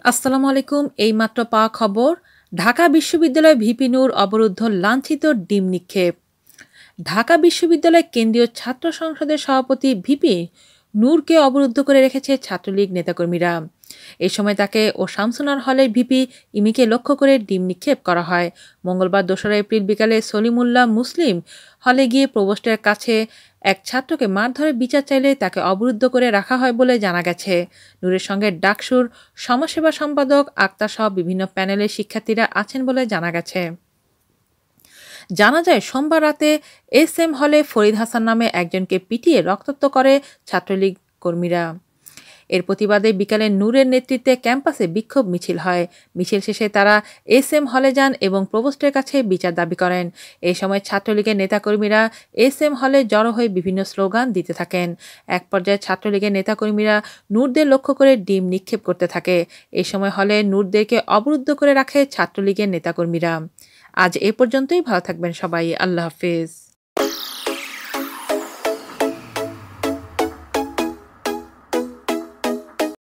আসসালামু আলাইকুম। এইমাত্র পাওয়া খবর, ঢাকা বিশ্ববিদ্যালয় ভিপি নূর অবরুদ্ধ, লাঞ্ছিত ডিম নিক্ষেপ। ঢাকা বিশ্ববিদ্যালয় কেন্দ্রীয় ছাত্র সংসদের সভাপতি ভিপি নূরকে অবরুদ্ধ করে রেখেছে ছাত্রলীগ নেতাকর্মীরা। এ সময় তাকে ও শামসুনার হলের ভিপি ইমিকে লক্ষ্য করে ডিম নিক্ষেপ করা হয়। মঙ্গলবার ২রা এপ্রিল বিকালে সলিমুল্লাহ মুসলিম হলে গিয়ে প্রভোস্টের কাছে এক ছাত্রকে মারধরে বিচার চাইলে তাকে অবরুদ্ধ করে রাখা হয় বলে জানা গেছে। নূরের সঙ্গে ডাকসুর সমাজসেবা সম্পাদক আক্তার সহ বিভিন্ন প্যানেলের শিক্ষার্থীরা আছেন বলে জানা গেছে। জানা যায়, সোমবার রাতে এসএম হলে ফরিদ হাসান নামে একজনকে পিটিয়ে রক্তাক্ত করে ছাত্রলীগ কর্মীরা। এর প্রতিবাদে বিকালে নূরের নেতৃত্বে ক্যাম্পাসে বিক্ষোভ মিছিল হয়। মিছিল শেষে তারা এসএম হলে যান এবং প্রভোস্টের কাছে বিচার দাবি করেন। এই সময় ছাত্রলীগের নেতাকর্মীরা এসএম হলে জড়ো হয়ে বিভিন্ন স্লোগান দিতে থাকেন। এক পর্যায়ে ছাত্রলীগের নেতাকর্মীরা নূরদের লক্ষ্য করে ডিম নিক্ষেপ করতে থাকে। এই সময় হলে নূরদেরকে অবরুদ্ধ করে রাখে ছাত্রলীগের নেতাকর্মীরা। আজ এ পর্যন্তই। ভালো থাকবেন সবাই। আল্লাহ হাফেজ।